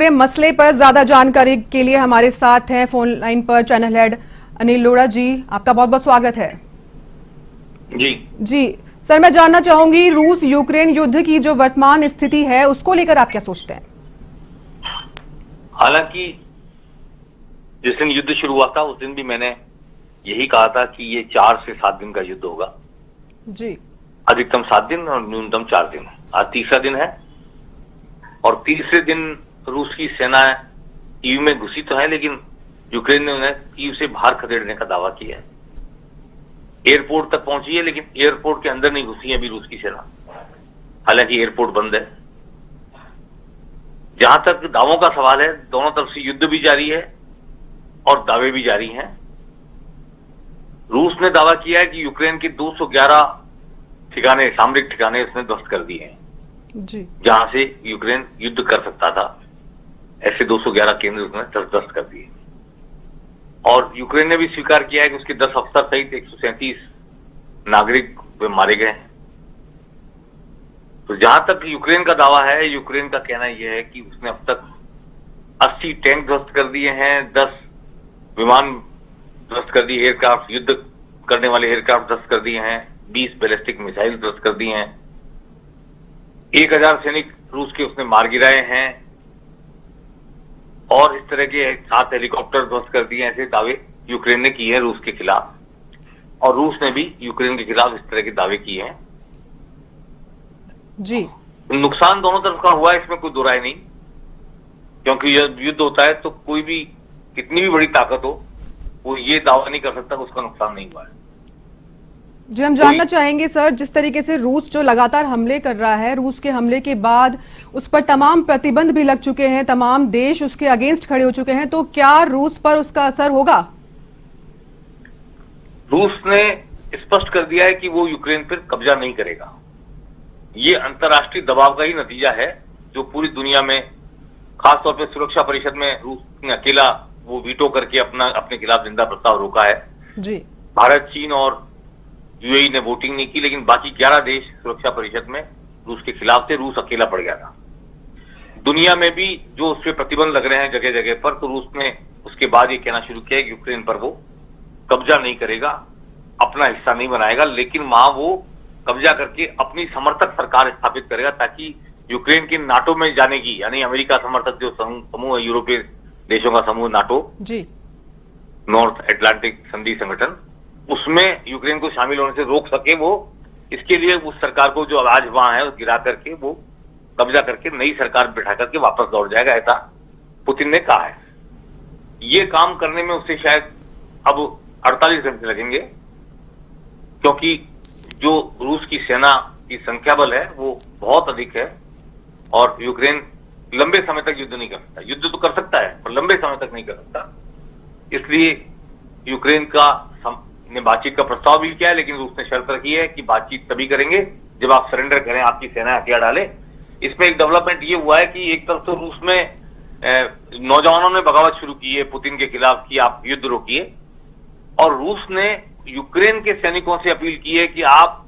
पूरे मसले पर ज्यादा जानकारी के लिए हमारे साथ हैं फोन लाइन पर चैनल हेड अनिल लोढ़ा जी। आपका बहुत बहुत स्वागत है। जी सर, मैं जानना चाहूंगी रूस यूक्रेन युद्ध की जो वर्तमान स्थिति है उसको लेकर आप क्या सोचते हैं? हालांकि जिस दिन युद्ध शुरू हुआ था उस दिन भी मैंने यही कहा था कि ये 4 से 7 दिन का युद्ध होगा जी। अधिकतम 7 दिन और न्यूनतम 4 दिन। आज तीसरा दिन है और तीसरे दिन रूस की सेना कीव में घुसी तो है, लेकिन यूक्रेन ने उन्हें कीव से बाहर खदेड़ने का दावा किया है। एयरपोर्ट तक पहुंची है लेकिन एयरपोर्ट के अंदर नहीं घुसी है अभी रूस की सेना, हालांकि एयरपोर्ट बंद है। जहां तक दावों का सवाल है, दोनों तरफ से युद्ध भी जारी है और दावे भी जारी हैं। रूस ने दावा किया है कि यूक्रेन के 211 ठिकाने, सामरिक ठिकाने उसने ध्वस्त कर दिए हैं जी, जहां से यूक्रेन युद्ध कर सकता था। ऐसे 211 केंद्र उसने ध्वस्त कर दिए और यूक्रेन ने भी स्वीकार किया है कि उसके 10 अफसर सहित 137 नागरिक मारे गए हैं। तो जहां तक यूक्रेन का दावा है, यूक्रेन का कहना यह है कि उसने अब तक 80 टैंक ध्वस्त कर दिए हैं, 10 विमान ध्वस्त कर दिए, एयरक्राफ्ट, युद्ध करने वाले एयरक्राफ्ट ध्वस्त कर दिए हैं, 20 बैलिस्टिक मिसाइल ध्वस्त कर दिए हैं, 1000 सैनिक रूस के उसने मार गिराए हैं और इस तरह के 7 हेलीकॉप्टर ध्वस्त कर दिए। ऐसे दावे यूक्रेन ने किए हैं रूस के खिलाफ और रूस ने भी यूक्रेन के खिलाफ इस तरह के दावे किए हैं जी। नुकसान दोनों तरफ का हुआ है, इसमें कोई दो राय नहीं, क्योंकि जब युद्ध होता है तो कोई भी कितनी भी बड़ी ताकत हो वो ये दावा नहीं कर सकता कि उसका नुकसान नहीं हुआ है। जी, हम जानना चाहेंगे सर, जिस तरीके से रूस जो लगातार हमले कर रहा है, रूस के हमले के बाद उस पर तमाम प्रतिबंध भी लग चुके हैं, तमाम देश उसके अगेंस्ट खड़े हो चुके हैं, तो क्या रूस पर उसका असर होगा? रूस ने स्पष्ट कर दिया है कि वो यूक्रेन पर कब्जा नहीं करेगा। ये अंतर्राष्ट्रीय दबाव का ही नतीजा है जो पूरी दुनिया में, खासतौर पर सुरक्षा परिषद में रूस ने अकेला वो वीटो करके अपने खिलाफ जिंदा प्रस्ताव रोका है जी। भारत, चीन और यूएई ने वोटिंग नहीं की, लेकिन बाकी 11 देश सुरक्षा परिषद में रूस के खिलाफ थे। रूस अकेला पड़ गया था। दुनिया में भी जो उस पर प्रतिबंध लग रहे हैं जगह जगह पर, तो रूस ने उसके बाद ये कहना शुरू किया कि यूक्रेन पर वो कब्जा नहीं करेगा, अपना हिस्सा नहीं बनाएगा, लेकिन वहां वो कब्जा करके अपनी समर्थक सरकार स्थापित करेगा ताकि यूक्रेन के नाटो में जाने की, यानी अमेरिका समर्थक जो समूह है, यूरोपीय देशों का समूह नाटो जी, नॉर्थ अटलांटिक संधि संगठन, उसमें यूक्रेन को शामिल होने से रोक सके वो। इसके लिए उस सरकार को जो आज वहां है गिरा करके वो कब्जा करके नई सरकार बिठा करके वापस लौट जाएगा, ऐसा पुतिन ने कहा है। ये काम करने में उससे शायद अब 48 घंटे लगेंगे, क्योंकि जो रूस की सेना की संख्या बल है वो बहुत अधिक है और यूक्रेन लंबे समय तक युद्ध नहीं कर सकता। युद्ध तो कर सकता है पर लंबे समय तक नहीं कर सकता। इसलिए यूक्रेन ने बातचीत का प्रस्ताव भी किया है, लेकिन रूस ने शर्त रखी है कि बातचीत तभी करेंगे जब आप सरेंडर करें, आपकी सेना हथियार डाले। इसमें एक डेवलपमेंट ये हुआ है कि एक तरफ तो रूस में नौजवानों ने बगावत शुरू की है पुतिन के खिलाफ कि आप युद्ध रोकिए, और रूस ने यूक्रेन के सैनिकों से अपील की है कि आप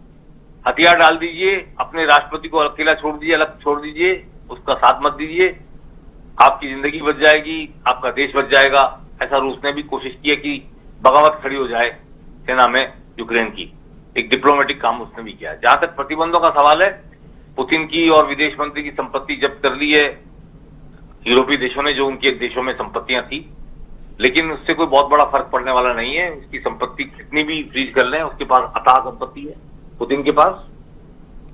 हथियार डाल दीजिए, अपने राष्ट्रपति को अकेला छोड़ दीजिए, अलग छोड़ दीजिए, उसका साथ मत दीजिए, आपकी जिंदगी बच जाएगी, आपका देश बच जाएगा। ऐसा रूस ने भी कोशिश की है कि बगावत खड़ी हो जाए सेना में यूक्रेन की। एक डिप्लोमेटिक काम उसने भी किया है। जहां तक प्रतिबंधों का सवाल है, पुतिन की और विदेश मंत्री की संपत्ति जब्त कर ली है यूरोपीय देशों ने, जो उनके देशों में संपत्तियां थी, लेकिन उससे कोई बहुत बड़ा फर्क पड़ने वाला नहीं है। उसकी संपत्ति कितनी भी फ्रीज कर लें, उसके पास अथाह संपत्ति है पुतिन के पास,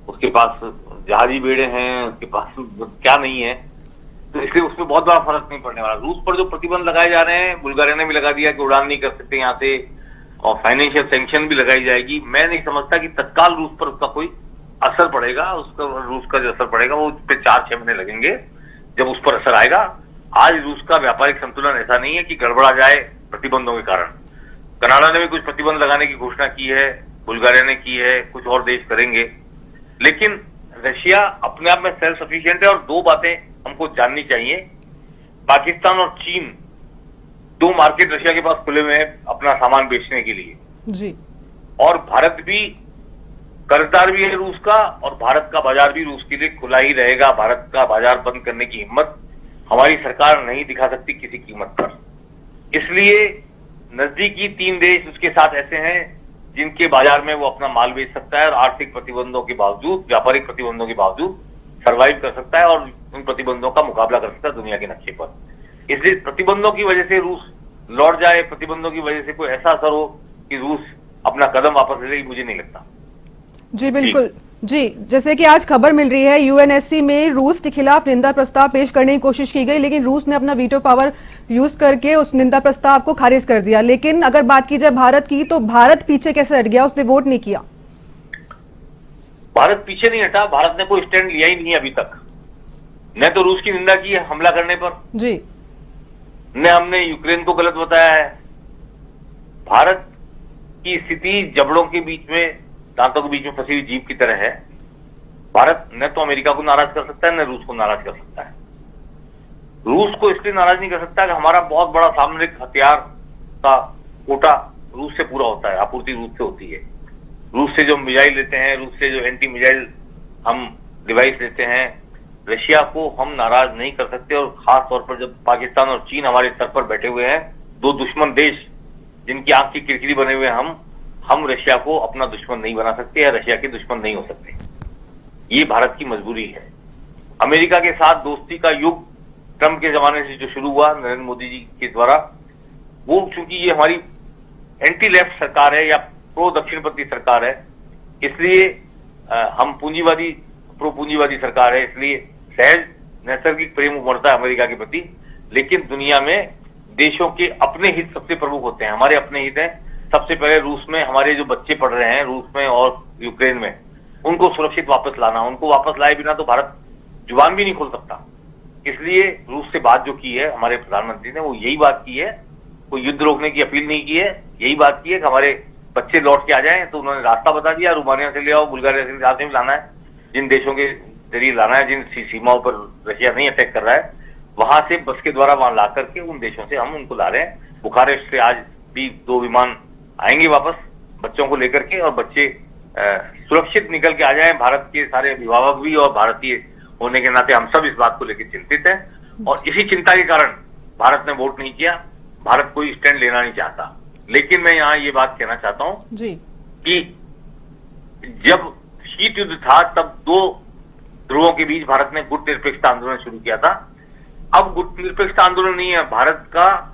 उसके पास जहाजी बेड़े हैं, उसके पास क्या नहीं है, तो इसलिए उसमें बहुत बड़ा फर्क नहीं पड़ने वाला। रूस पर जो प्रतिबंध लगाए जा रहे हैं, बुल्गारिया ने भी लगा दिया कि उड़ान नहीं कर सकते यहाँ से, और फाइनेंशियल सैंक्शन भी लगाई जाएगी। मैं नहीं समझता कि तत्काल रूस पर उसका कोई असर पड़ेगा। उसका रूस का जो असर पड़ेगा वो उस पर 4-6 महीने लगेंगे जब उस पर असर आएगा। आज रूस का व्यापारिक संतुलन ऐसा नहीं है कि गड़बड़ा जाए प्रतिबंधों के कारण। कनाडा ने भी कुछ प्रतिबंध लगाने की घोषणा की है, बुल्गारिया ने की है, कुछ और देश करेंगे, लेकिन रशिया अपने आप में सेल्फ सफिशिएंट है। और 2 बातें हमको जाननी चाहिए, पाकिस्तान और चीन, 2 मार्केट रशिया के पास खुले हुए हैं अपना सामान बेचने के लिए जी, और भारत भी कर्जदार भी है रूस का, और भारत का बाजार भी रूस के लिए खुला ही रहेगा। भारत का बाजार बंद करने की हिम्मत हमारी सरकार नहीं दिखा सकती किसी कीमत पर। इसलिए नजदीकी 3 देश उसके साथ ऐसे हैं जिनके बाजार में वो अपना माल बेच सकता है और आर्थिक प्रतिबंधों के बावजूद, व्यापारिक प्रतिबंधों के बावजूद सरवाइव कर सकता है और उन प्रतिबंधों का मुकाबला कर सकता है दुनिया के नक्शे पर। इसलिए प्रतिबंधों की वजह से रूस लौट जाए, प्रतिबंधों की वजह से कोई ऐसा असर हो कि रूस अपना कदम वापस ले ले, मुझे नहीं लगता। जी बिल्कुल जी, जैसे कि आज खबर मिल रही है यूएनएससी में रूस के खिलाफ निंदा प्रस्ताव पेश करने की कोशिश की गई, लेकिन रूस ने अपना वीटो पावर यूज करके उस निंदा प्रस्ताव को खारिज कर दिया। लेकिन अगर बात की जाए भारत की, तो भारत पीछे कैसे हट गया? उसने वोट नहीं किया। भारत पीछे नहीं हटा, भारत ने कोई स्टैंड लिया ही नहीं अभी तक। न तो रूस की निंदा की है हमला करने पर जी, न हमने यूक्रेन को गलत बताया है। भारत की स्थिति जबड़ों के बीच में, दांतों के बीच में फंसी हुई जीभ की तरह है। भारत न तो अमेरिका को नाराज कर सकता है न रूस को नाराज कर सकता है। रूस को इसलिए नाराज नहीं कर सकता कि हमारा बहुत बड़ा सामरिक हथियार का कोटा रूस से पूरा होता है, आपूर्ति रूस से होती है। रूस से जो मिसाइल लेते हैं, रूस से जो एंटी मिसाइल हम डिवाइस लेते हैं, रशिया को हम नाराज नहीं कर सकते। और खास तौर पर जब पाकिस्तान और चीन हमारे सर पर बैठे हुए हैं, 2 दुश्मन देश जिनकी आंख की किरकिरी बने हुए हैं, हम रशिया को अपना दुश्मन नहीं बना सकते या रशिया के दुश्मन नहीं हो सकते। ये भारत की मजबूरी है। अमेरिका के साथ दोस्ती का युग ट्रंप के जमाने से जो शुरू हुआ नरेंद्र मोदी जी के द्वारा, वो चूंकि ये हमारी एंटी लेफ्ट सरकार है या प्रो दक्षिणपंथी सरकार है, इसलिए हम पूंजीवादी, प्रो पूंजीवादी सरकार है, इसलिए सहज नैसर्गिक प्रेम उमड़ता है अमेरिका के प्रति। लेकिन दुनिया में देशों के अपने हित सबसे प्रमुख होते हैं। हमारे अपने हित हैं सबसे पहले रूस में, हमारे जो बच्चे पढ़ रहे हैं रूस में और यूक्रेन में, उनको सुरक्षित वापस लाना। उनको वापस लाए बिना तो भारत जुबान भी नहीं खोल सकता। इसलिए रूस से बात जो की है हमारे प्रधानमंत्री ने, वो यही बात की है, कोई युद्ध रोकने की अपील नहीं की है, यही बात की है कि हमारे बच्चे लौट के आ जाएं। तो उन्होंने रास्ता बता दिया, रोमानिया से ले आओ, बुल्गारिया से जहां से भी लाना है, जिन देशों के जरिए लाना है, जिन सीमाओं पर रशिया नहीं अटैक कर रहा है, वहां से बस के द्वारा वहां ला करके उन देशों से हम उनको ला रहे हैं। बुखारेस्ट से आज भी 2 विमान आएंगे वापस बच्चों को लेकर के, और बच्चे सुरक्षित निकल के आ जाएं। भारत के सारे अभिभावक भी और भारतीय होने के नाते हम सब इस बात को लेकर चिंतित हैं, और इसी चिंता के कारण भारत ने वोट नहीं किया। भारत कोई स्टैंड लेना नहीं चाहता। लेकिन मैं यहाँ ये बात कहना चाहता हूं जी कि जब शीत युद्ध था तब 2 ध्रुवों के बीच भारत ने गुट निरपेक्षता आंदोलन शुरू किया था। अब गुट निरपेक्षता आंदोलन नहीं है, भारत का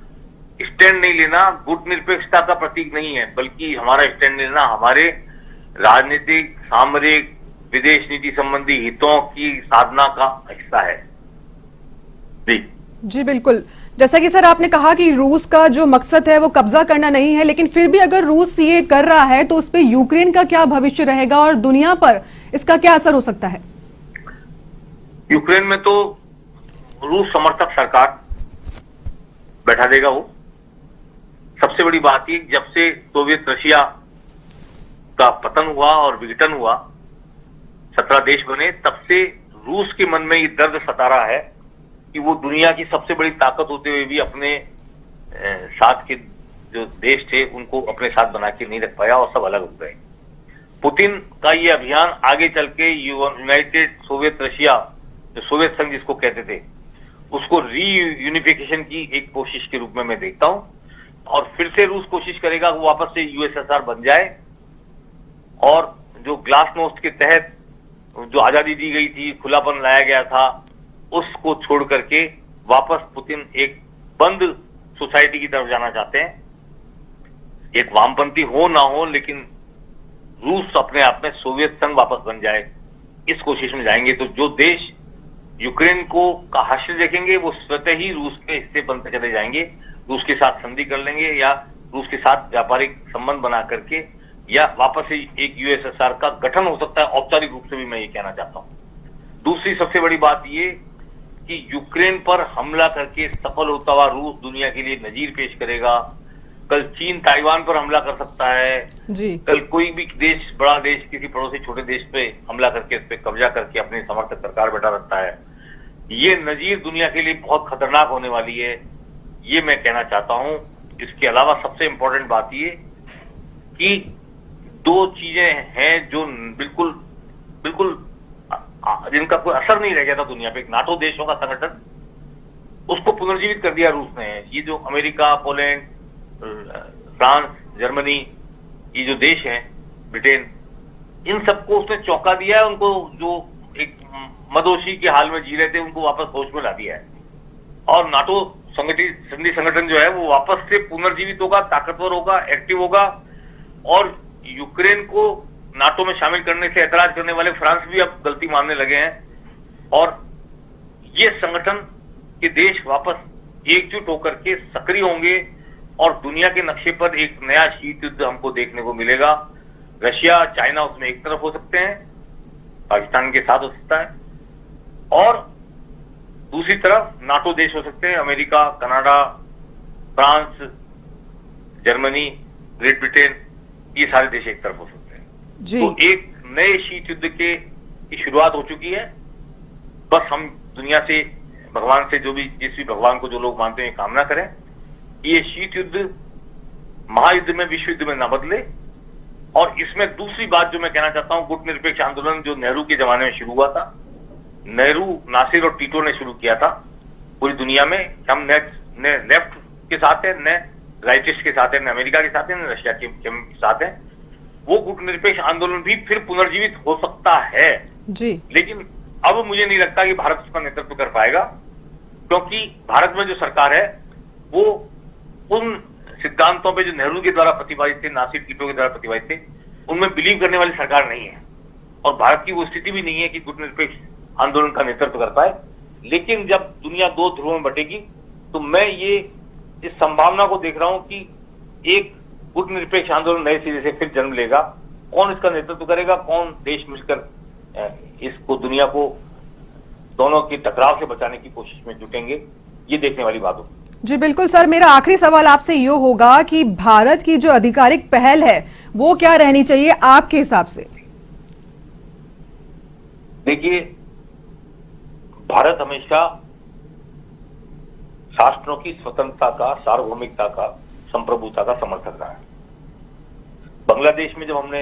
स्टैंड नहीं लेना गुट निरपेक्षता का प्रतीक नहीं है, बल्कि हमारा स्टैंड लेना हमारे राजनीतिक, सामरिक, विदेश नीति संबंधी हितों की साधना का हिस्सा है। जी बिल्कुल, जैसा कि सर आपने कहा कि रूस का जो मकसद है वो कब्जा करना नहीं है, लेकिन फिर भी अगर रूस ये कर रहा है तो उस पर यूक्रेन का क्या भविष्य रहेगा और दुनिया पर इसका क्या असर हो सकता है? यूक्रेन में तो रूस समर्थक सरकार बैठा देगा वो। सबसे बड़ी बात ये, जब से सोवियत रशिया का पतन हुआ और विघटन हुआ, 17 देश बने, तब से रूस के मन में ये दर्द सता रहा है कि वो दुनिया की सबसे बड़ी ताकत होते हुए भी अपने साथ के जो देश थे उनको अपने साथ बना के नहीं रख पाया और सब अलग हो गए। पुतिन का ये अभियान आगे चल के यूनाइटेड सोवियत रशिया, जो सोवियत संघ जिसको कहते थे, उसको रीयूनिफिकेशन की एक कोशिश के रूप में मैं देखता हूं। और फिर से रूस कोशिश करेगा वो वापस से यूएसएसआर बन जाए, और जो ग्लासनोस्ट के तहत जो आजादी दी गई थी, खुलापन लाया गया था, उसको छोड़ करके वापस पुतिन एक बंद सोसाइटी की तरफ जाना चाहते हैं। एक वामपंथी हो ना हो, लेकिन रूस अपने आप में सोवियत संघ वापस बन जाए, इस कोशिश में जाएंगे। तो जो देश यूक्रेन को का हाशिया देखेंगे वो स्वतः ही रूस के हिस्से बनते चले जाएंगे, रूस के साथ संधि कर लेंगे या रूस के साथ व्यापारिक संबंध बना करके, या वापस ही एक यूएसएसआर का गठन हो सकता है, औपचारिक रूप से भी मैं ये कहना चाहता हूं। दूसरी सबसे बड़ी बात ये कि यूक्रेन पर हमला करके सफल होता हुआ रूस दुनिया के लिए नजीर पेश करेगा। कल चीन ताइवान पर हमला कर सकता है जी। कल कोई भी देश, बड़ा देश, किसी पड़ोसी छोटे देश पे हमला करके उस पर कब्जा करके अपनी समर्थक सरकार बैठा रखता है। ये नजीर दुनिया के लिए बहुत खतरनाक होने वाली है, ये मैं कहना चाहता हूं। इसके अलावा सबसे इंपॉर्टेंट बात ये कि 2 चीजें हैं जो बिल्कुल बिल्कुल जिनका कोई असर नहीं रह गया था दुनिया पे। एक नाटो देशों का संगठन उसको पुनर्जीवित कर दिया रूस ने। ये जो अमेरिका, पोलैंड, फ्रांस, जर्मनी, ये जो देश हैं, ब्रिटेन, इन सबको उसने चौंका दिया है। उनको जो एक मदोशी के हाल में जी रहे थे उनको वापस होश में ला दिया है। और नाटो संधि संगठन जो है वो वापस से पुनर्जीवित होगा, ताकतवर होगा, एक्टिव होगा। और यूक्रेन को नाटो में शामिल करने से ऐतराज करने वाले फ्रांस भी अब गलती मानने लगे हैं। और ये संगठन के देश वापस एकजुट होकर के सक्रिय होंगे और दुनिया के नक्शे पर एक नया शीत युद्ध हमको देखने को मिलेगा। रशिया, चाइना उसमें एक तरफ हो सकते हैं, पाकिस्तान के साथ हो सकता है, और दूसरी तरफ नाटो देश हो सकते हैं, America, Canada, France, Germany, great Britain, ये सारे देश एक तरफ हो सकते हैं जी। तो एक नए शीत युद्ध की शुरुआत हो चुकी है। बस हम दुनिया से, भगवान से, जो भी जिस भी भगवान को जो लोग मानते हैं, कामना करें ये शीत युद्ध महायुद्ध में, विश्व युद्ध में ना बदले। और इसमें दूसरी बात जो मैं कहना चाहता हूं, गुटनिरपेक्ष आंदोलन जो नेहरू के जमाने में शुरू हुआ था, नेहरू, नासिर और टीटो ने शुरू किया था पूरी दुनिया में। हम न लेफ्ट के साथ हैं, न राइटिस्ट के साथ हैं, न अमेरिका के साथ हैं, न रशिया के साथ हैं। वो गुटनिरपेक्ष आंदोलन भी फिर पुनर्जीवित हो सकता है जी। लेकिन अब मुझे नहीं लगता कि भारत उसका नेतृत्व कर पाएगा, क्योंकि भारत में जो सरकार है वो उन सिद्धांतों पे जो नेहरू के द्वारा प्रतिपादित थे, नासिर, टीटो के द्वारा प्रतिपादित थे, उनमें बिलीव करने वाली सरकार नहीं है। और भारत की वो स्थिति भी नहीं है कि गुटनिरपेक्ष आंदोलन का नेतृत्व कर पाए। लेकिन जब दुनिया दो ध्रुवों में बटेगी तो मैं ये इस संभावना को देख रहा हूं कि एक गुटनिरपेक्ष आंदोलन नए सिरे से फिर जन्म लेगा। कौन इसका नेतृत्व करेगा, कौन देश मिलकर इसको, दुनिया को दोनों के टकराव से बचाने की कोशिश में जुटेंगे, ये देखने वाली बात होगी। जी बिल्कुल सर, मेरा आखिरी सवाल आपसे ये होगा कि भारत की जो आधिकारिक पहल है वो क्या रहनी चाहिए आपके हिसाब से? देखिए, भारत हमेशा शास्त्रों की स्वतंत्रता का, सार्वभौमिकता का, संप्रभुता का समर्थक रहा है। बांग्लादेश में जब हमने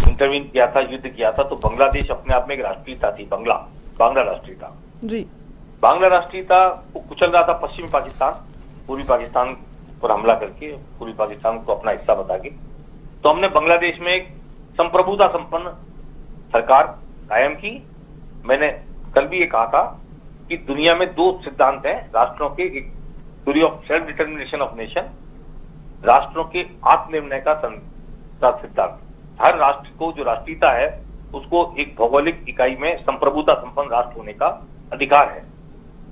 इंटरवीन किया था, युद्ध किया था, तो बांग्लादेश अपने आप में एक राष्ट्रीयता थी, बांग्ला राष्ट्रीयता जी। बांग्ला राष्ट्रीयता को कुचल रहा था पश्चिमी पाकिस्तान, पूर्वी पाकिस्तान पर हमला करके, पूर्वी पाकिस्तान को अपना हिस्सा बता के। तो हमने बांग्लादेश में एक संप्रभुता संपन्न सरकार कायम की। मैंने कल भी ये कहा था कि दुनिया में दो सिद्धांत हैं राष्ट्रों के, एक theory of self determination of nation, राष्ट्रों के आत्मनिर्णय का सिद्धांत। हर राष्ट्र को जो राष्ट्रीयता है उसको एक भौगोलिक इकाई में संप्रभुता संपन्न राष्ट्र होने का अधिकार है,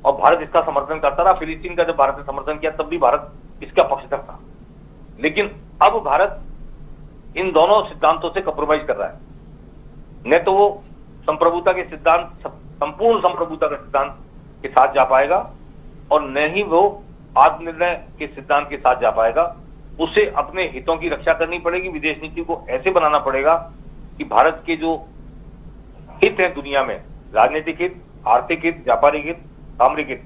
और भारत इसका समर्थन करता रहा। फिलिस्तीन का जब भारत ने समर्थन किया तब भी भारत इसका पक्षधर था। लेकिन अब भारत इन दोनों सिद्धांतों से कंप्रोमाइज कर रहा है। न तो वो संप्रभुता के सिद्धांत, संपूर्ण संप्रभुता के सिद्धांत के साथ जा पाएगा, और न ही वो आत्मनिर्णय के सिद्धांत के साथ जा पाएगा। उसे अपने हितों की रक्षा करनी पड़ेगी। विदेश नीति को ऐसे बनाना पड़ेगा कि भारत के जो हित है दुनिया में, राजनीतिक हित, आर्थिक हित, व्यापारिक हित, सामरिक हित,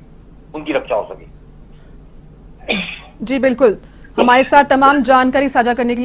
उनकी रक्षा हो सके। जी बिल्कुल, हमारे साथ तमाम जानकारी साझा करने के लिए